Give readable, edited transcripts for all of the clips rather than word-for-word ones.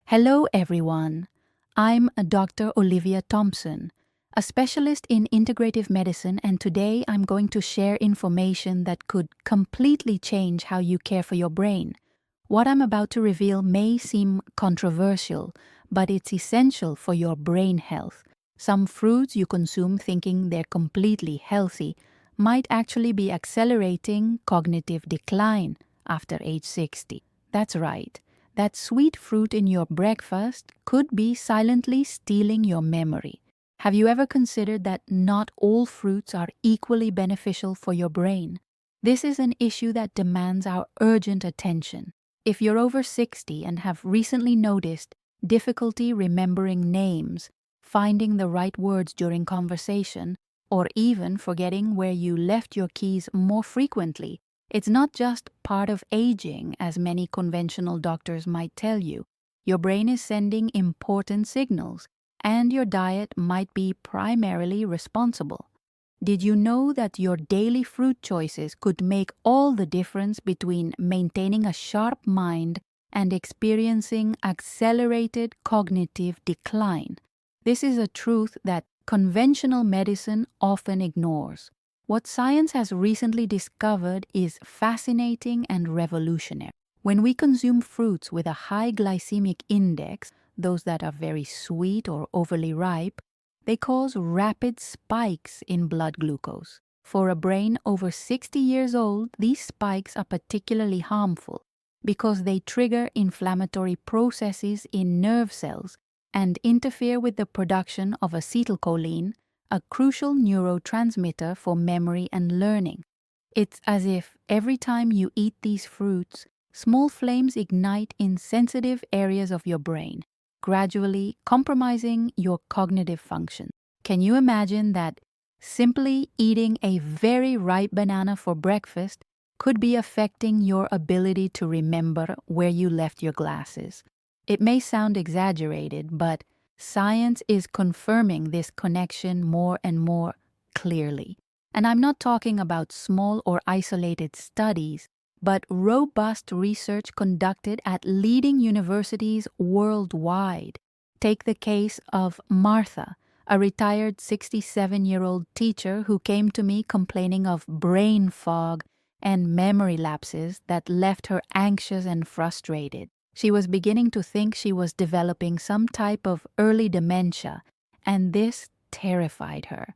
Hello, everyone. I'm Dr. Olivia Thompson, a specialist in integrative medicine, and today I'm going to share information that could completely change how you care for your brain. What I'm about to reveal may seem controversial, but it's essential for your brain health. Some fruits you consume thinking they're completely healthy might actually be accelerating cognitive decline after age 60. That's right. That sweet fruit in your breakfast could be silently stealing your memory. Have you ever considered that not all fruits are equally beneficial for your brain? This is an issue that demands our urgent attention. If you're over 60 and have recently noticed difficulty remembering names, finding the right words during conversation, or even forgetting where you left your keys more frequently, it's not just part of aging, as many conventional doctors might tell you. Your brain is sending important signals, and your diet might be primarily responsible. Did you know that your daily fruit choices could make all the difference between maintaining a sharp mind and experiencing accelerated cognitive decline? This is a truth that conventional medicine often ignores. What science has recently discovered is fascinating and revolutionary. When we consume fruits with a high glycemic index, those that are very sweet or overly ripe, they cause rapid spikes in blood glucose. For a brain over 60 years old, these spikes are particularly harmful because they trigger inflammatory processes in nerve cells and interfere with the production of acetylcholine, a crucial neurotransmitter for memory and learning. It's as if every time you eat these fruits, small flames ignite in sensitive areas of your brain, gradually compromising your cognitive function. Can you imagine that simply eating a very ripe banana for breakfast could be affecting your ability to remember where you left your glasses? It may sound exaggerated, but science is confirming this connection more and more clearly. And I'm not talking about small or isolated studies, but robust research conducted at leading universities worldwide. Take the case of Martha, a retired 67-year-old teacher who came to me complaining of brain fog and memory lapses that left her anxious and frustrated. She was beginning to think she was developing some type of early dementia, and this terrified her.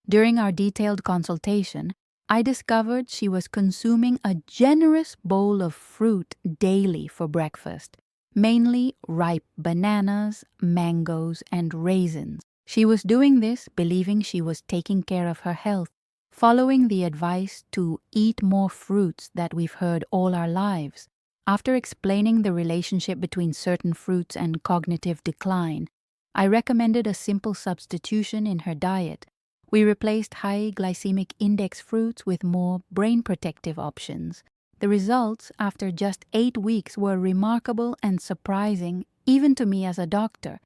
During our detailed consultation, I discovered she was consuming a generous bowl of fruit daily for breakfast, mainly ripe bananas, mangoes, and raisins. She was doing this believing she was taking care of her health, following the advice to eat more fruits that we've heard all our lives. After explaining the relationship between certain fruits and cognitive decline, I recommended a simple substitution in her diet. We replaced high glycemic index fruits with more brain-protective options. The results, after just 8 weeks, were remarkable and surprising, even to me as a doctor.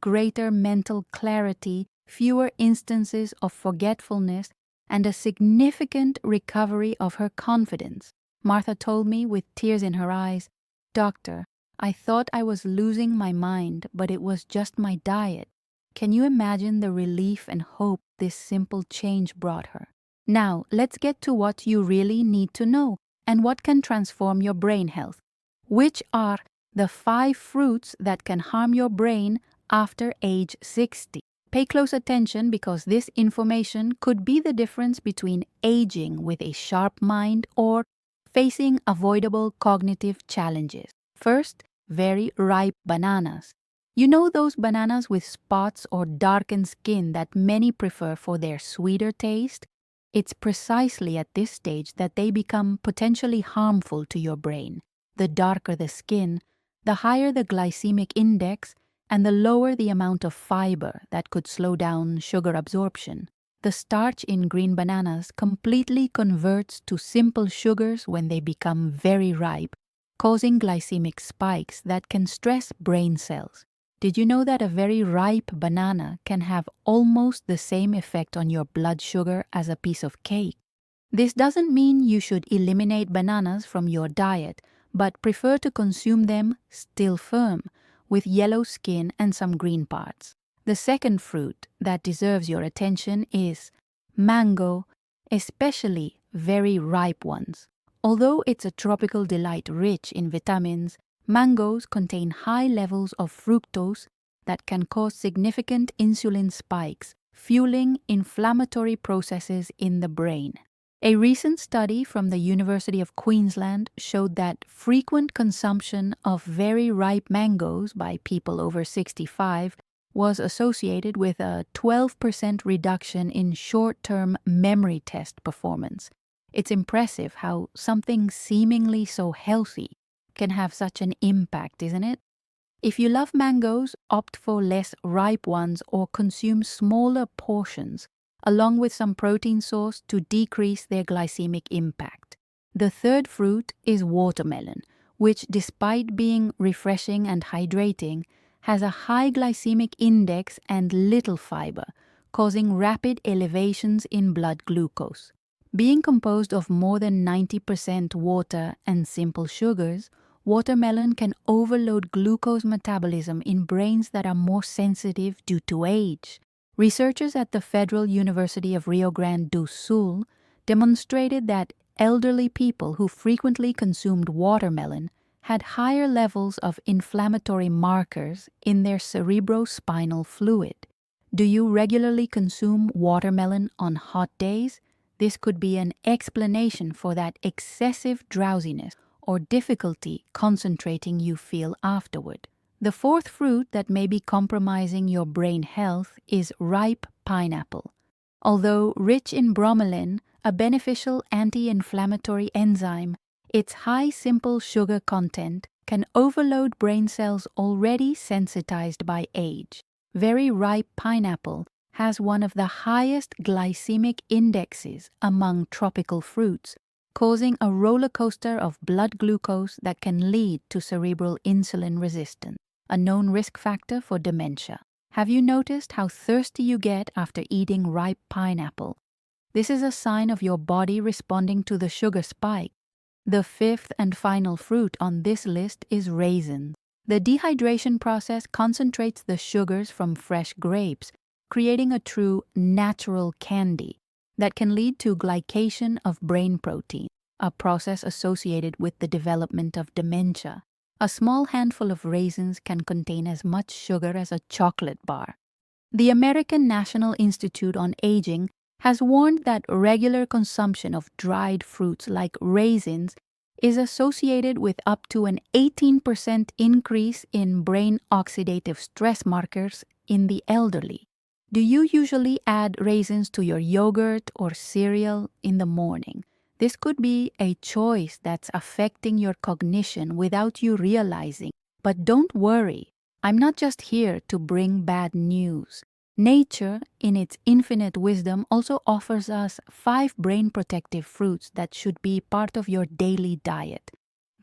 Greater mental clarity, fewer instances of forgetfulness, and a significant recovery of her confidence. Martha told me with tears in her eyes, "Doctor, I thought I was losing my mind, but it was just my diet." Can you imagine the relief and hope this simple change brought her? Now, let's get to what you really need to know and what can transform your brain health. Which are the 5 fruits that can harm your brain after age 60? Pay close attention because this information could be the difference between aging with a sharp mind or facing avoidable cognitive challenges. First, very ripe bananas. You know those bananas with spots or darkened skin that many prefer for their sweeter taste? It's precisely at this stage that they become potentially harmful to your brain. The darker the skin, the higher the glycemic index, and the lower the amount of fiber that could slow down sugar absorption. The starch in green bananas completely converts to simple sugars when they become very ripe, causing glycemic spikes that can stress brain cells. Did you know that a very ripe banana can have almost the same effect on your blood sugar as a piece of cake? This doesn't mean you should eliminate bananas from your diet, but prefer to consume them still firm, with yellow skin and some green parts. The second fruit that deserves your attention is mango, especially very ripe ones. Although it's a tropical delight rich in vitamins, mangoes contain high levels of fructose that can cause significant insulin spikes, fueling inflammatory processes in the brain. A recent study from the University of Queensland showed that frequent consumption of very ripe mangoes by people over 65 was associated with a 12% reduction in short-term memory test performance. It's impressive how something seemingly so healthy can have such an impact, isn't it? If you love mangoes, opt for less ripe ones or consume smaller portions, along with some protein source to decrease their glycemic impact. The third fruit is watermelon, which, despite being refreshing and hydrating, has a high glycemic index and little fiber, causing rapid elevations in blood glucose. Being composed of more than 90% water and simple sugars, watermelon can overload glucose metabolism in brains that are more sensitive due to age. Researchers at the Federal University of Rio Grande do Sul demonstrated that elderly people who frequently consumed watermelon had higher levels of inflammatory markers in their cerebrospinal fluid. Do you regularly consume watermelon on hot days? This could be an explanation for that excessive drowsiness or difficulty concentrating you feel afterward. The fourth fruit that may be compromising your brain health is ripe pineapple. Although rich in bromelain, a beneficial anti-inflammatory enzyme, its high simple sugar content can overload brain cells already sensitized by age. Very ripe pineapple has one of the highest glycemic indexes among tropical fruits, causing a roller coaster of blood glucose that can lead to cerebral insulin resistance, a known risk factor for dementia. Have you noticed how thirsty you get after eating ripe pineapple? This is a sign of your body responding to the sugar spike. The fifth and final fruit on this list is raisins. The dehydration process concentrates the sugars from fresh grapes, creating a true natural candy that can lead to glycation of brain protein, a process associated with the development of dementia. A small handful of raisins can contain as much sugar as a chocolate bar. The American National Institute on Aging has warned that regular consumption of dried fruits like raisins is associated with up to an 18% increase in brain oxidative stress markers in the elderly. Do you usually add raisins to your yogurt or cereal in the morning? This could be a choice that's affecting your cognition without you realizing. But don't worry, I'm not just here to bring bad news. Nature, in its infinite wisdom, also offers us 5 brain protective fruits that should be part of your daily diet.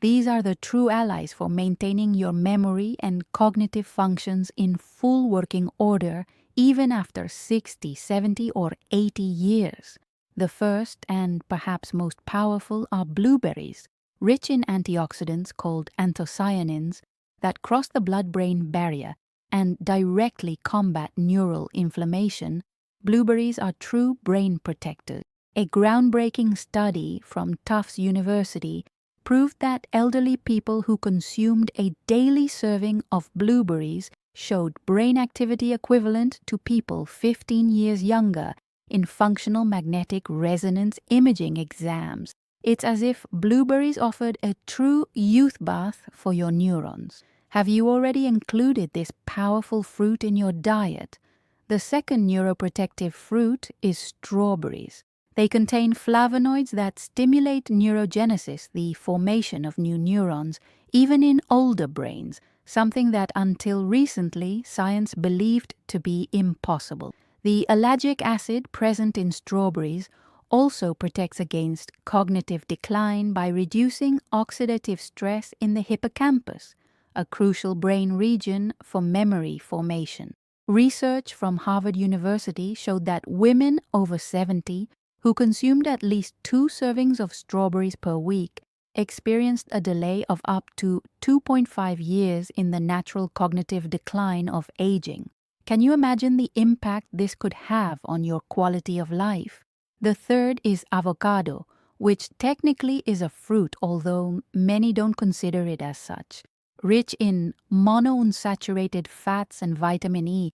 These are the true allies for maintaining your memory and cognitive functions in full working order even after 60, 70, or 80 years. The first and perhaps most powerful are blueberries, rich in antioxidants called anthocyanins that cross the blood-brain barrier and directly combat neural inflammation. Blueberries are true brain protectors. A groundbreaking study from Tufts University proved that elderly people who consumed a daily serving of blueberries showed brain activity equivalent to people 15 years younger in functional magnetic resonance imaging exams. It's as if blueberries offered a true youth bath for your neurons. Have you already included this powerful fruit in your diet? The second neuroprotective fruit is strawberries. They contain flavonoids that stimulate neurogenesis, the formation of new neurons, even in older brains, something that until recently science believed to be impossible. The ellagic acid present in strawberries also protects against cognitive decline by reducing oxidative stress in the hippocampus, a crucial brain region for memory formation. Research from Harvard University showed that women over 70 who consumed at least 2 servings of strawberries per week experienced a delay of up to 2.5 years in the natural cognitive decline of aging. Can you imagine the impact this could have on your quality of life? The third is avocado, which technically is a fruit, although many don't consider it as such. Rich in monounsaturated fats and vitamin E,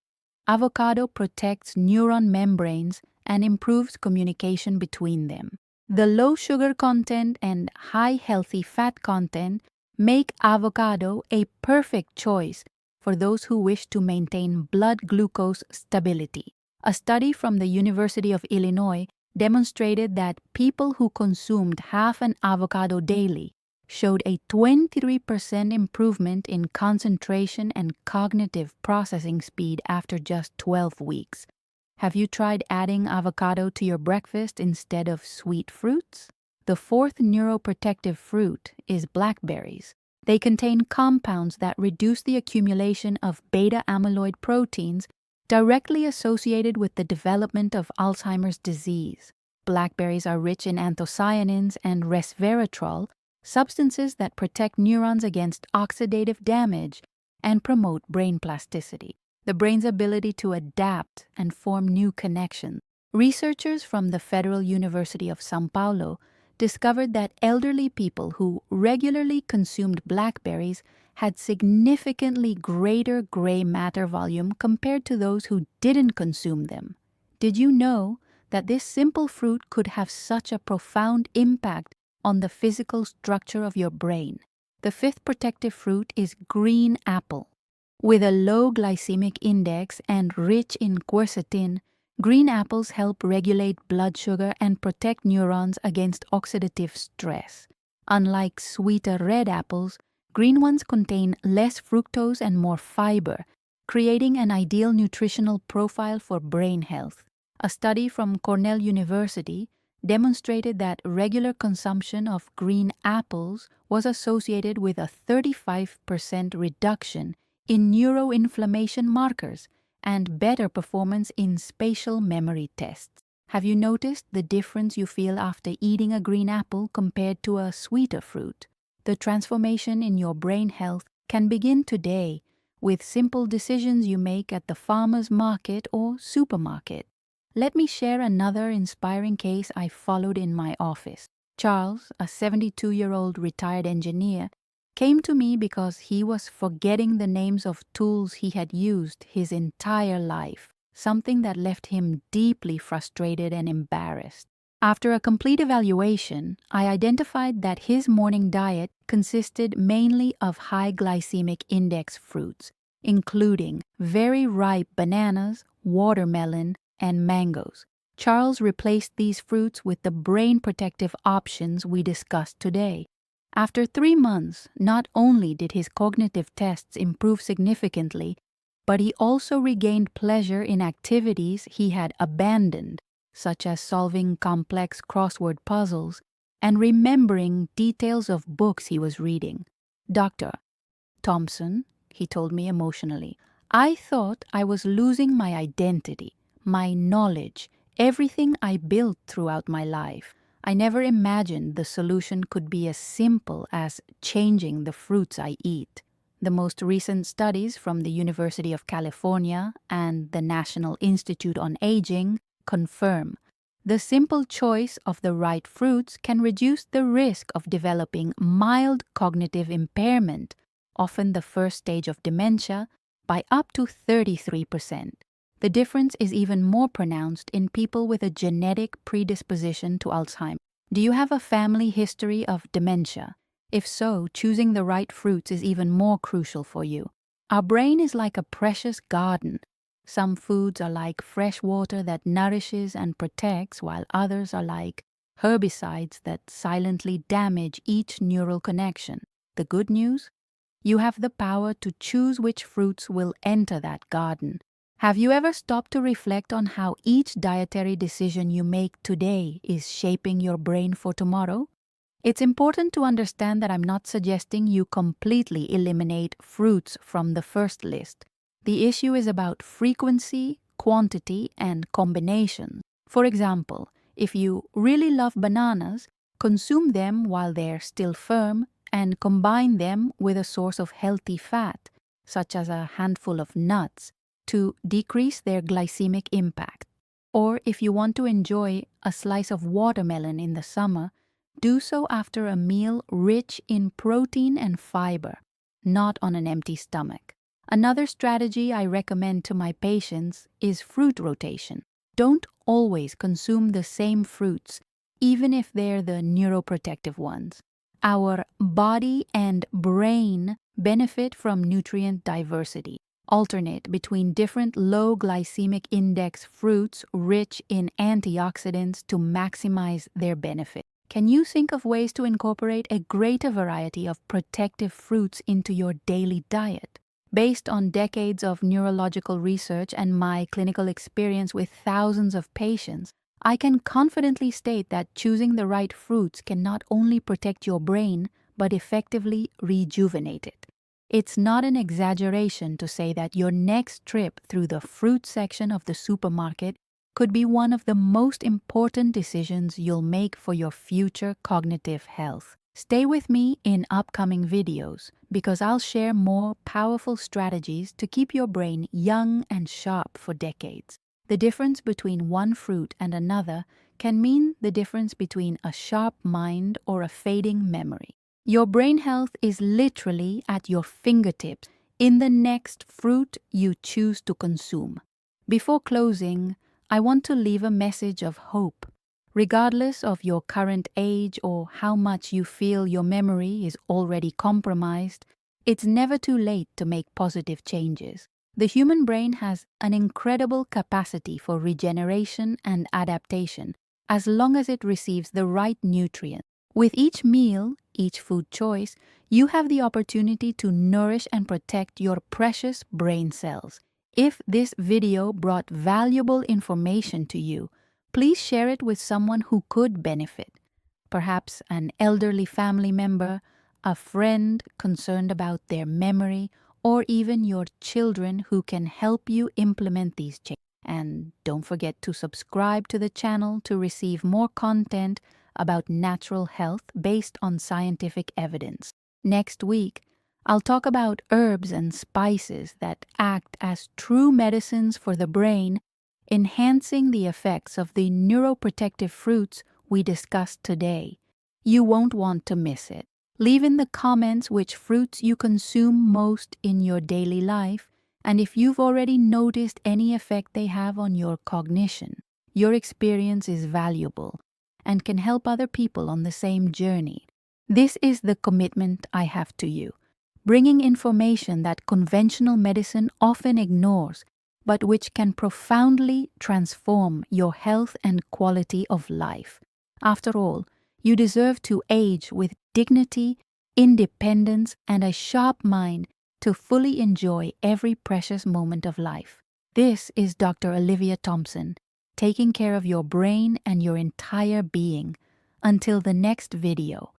avocado protects neuron membranes and improves communication between them. The low sugar content and high healthy fat content make avocado a perfect choice for those who wish to maintain blood glucose stability. A study from the University of Illinois demonstrated that people who consumed half an avocado daily showed a 23% improvement in concentration and cognitive processing speed after just 12 weeks. Have you tried adding avocado to your breakfast instead of sweet fruits? The fourth neuroprotective fruit is blackberries. They contain compounds that reduce the accumulation of beta-amyloid proteins directly associated with the development of Alzheimer's disease. Blackberries are rich in anthocyanins and resveratrol, substances that protect neurons against oxidative damage and promote brain plasticity, the brain's ability to adapt and form new connections. Researchers from the Federal University of São Paulo discovered that elderly people who regularly consumed blackberries had significantly greater gray matter volume compared to those who didn't consume them. Did you know that this simple fruit could have such a profound impact on the physical structure of your brain? The fifth protective fruit is green apple. With a low glycemic index and rich in quercetin, green apples help regulate blood sugar and protect neurons against oxidative stress. Unlike sweeter red apples, green ones contain less fructose and more fiber, creating an ideal nutritional profile for brain health. A study from Cornell University demonstrated that regular consumption of green apples was associated with a 35% reduction in neuroinflammation markers and better performance in spatial memory tests. Have you noticed the difference you feel after eating a green apple compared to a sweeter fruit? The transformation in your brain health can begin today with simple decisions you make at the farmer's market or supermarket. Let me share another inspiring case I followed in my office. Charles, a 72-year-old retired engineer, came to me because he was forgetting the names of tools he had used his entire life, something that left him deeply frustrated and embarrassed. After a complete evaluation, I identified that his morning diet consisted mainly of high glycemic index fruits, including very ripe bananas, watermelon, and mangoes. Charles replaced these fruits with the brain protective options we discussed today. After 3 months, not only did his cognitive tests improve significantly, but he also regained pleasure in activities he had abandoned, such as solving complex crossword puzzles and remembering details of books he was reading. "Dr. Thompson," he told me emotionally, "I thought I was losing my identity, my knowledge, everything I built throughout my life. I never imagined the solution could be as simple as changing the fruits I eat." The most recent studies from the University of California and the National Institute on Aging confirm the simple choice of the right fruits can reduce the risk of developing mild cognitive impairment, often the first stage of dementia, by up to 33%. The difference is even more pronounced in people with a genetic predisposition to Alzheimer's. Do you have a family history of dementia? If so, choosing the right fruits is even more crucial for you. Our brain is like a precious garden. Some foods are like fresh water that nourishes and protects, while others are like herbicides that silently damage each neural connection. The good news? You have the power to choose which fruits will enter that garden. Have you ever stopped to reflect on how each dietary decision you make today is shaping your brain for tomorrow? It's important to understand that I'm not suggesting you completely eliminate fruits from the first list. The issue is about frequency, quantity, and combination. For example, if you really love bananas, Consume them while they're still firm and combine them with a source of healthy fat, such as a handful of nuts, to decrease their glycemic impact. Or if you want to enjoy a slice of watermelon in the summer, do so after a meal rich in protein and fiber, not on an empty stomach. Another strategy I recommend to my patients is fruit rotation. Don't always consume the same fruits, even if they're the neuroprotective ones. Our body and brain benefit from nutrient diversity. Alternate between different low glycemic index fruits rich in antioxidants to maximize their benefit. Can you think of ways to incorporate a greater variety of protective fruits into your daily diet? Based on decades of neurological research and my clinical experience with thousands of patients, I can confidently state that choosing the right fruits can not only protect your brain, but effectively rejuvenate it. It's not an exaggeration to say that your next trip through the fruit section of the supermarket could be one of the most important decisions you'll make for your future cognitive health. Stay with me in upcoming videos because I'll share more powerful strategies to keep your brain young and sharp for decades. The difference between one fruit and another can mean the difference between a sharp mind or a fading memory. Your brain health is literally at your fingertips in the next fruit you choose to consume. Before closing, I want to leave a message of hope. Regardless of your current age or how much you feel your memory is already compromised, it's never too late to make positive changes. The human brain has an incredible capacity for regeneration and adaptation as long as it receives the right nutrients. With each meal, each food choice, you have the opportunity to nourish and protect your precious brain cells. If this video brought valuable information to you, please share it with someone who could benefit. Perhaps an elderly family member, a friend concerned about their memory, or even your children who can help you implement these changes. And don't forget to subscribe to the channel to receive more content about natural health based on scientific evidence. Next week, I'll talk about herbs and spices that act as true medicines for the brain, enhancing the effects of the neuroprotective fruits we discussed today. You won't want to miss it. Leave in the comments which fruits you consume most in your daily life, and if you've already noticed any effect they have on your cognition. Your experience is valuable and can help other people on the same journey. This is the commitment I have to you, bringing information that conventional medicine often ignores, but which can profoundly transform your health and quality of life. After all, you deserve to age with dignity, independence, and a sharp mind to fully enjoy every precious moment of life. This is Dr. Olivia Thompson, taking care of your brain and your entire being. Until the next video.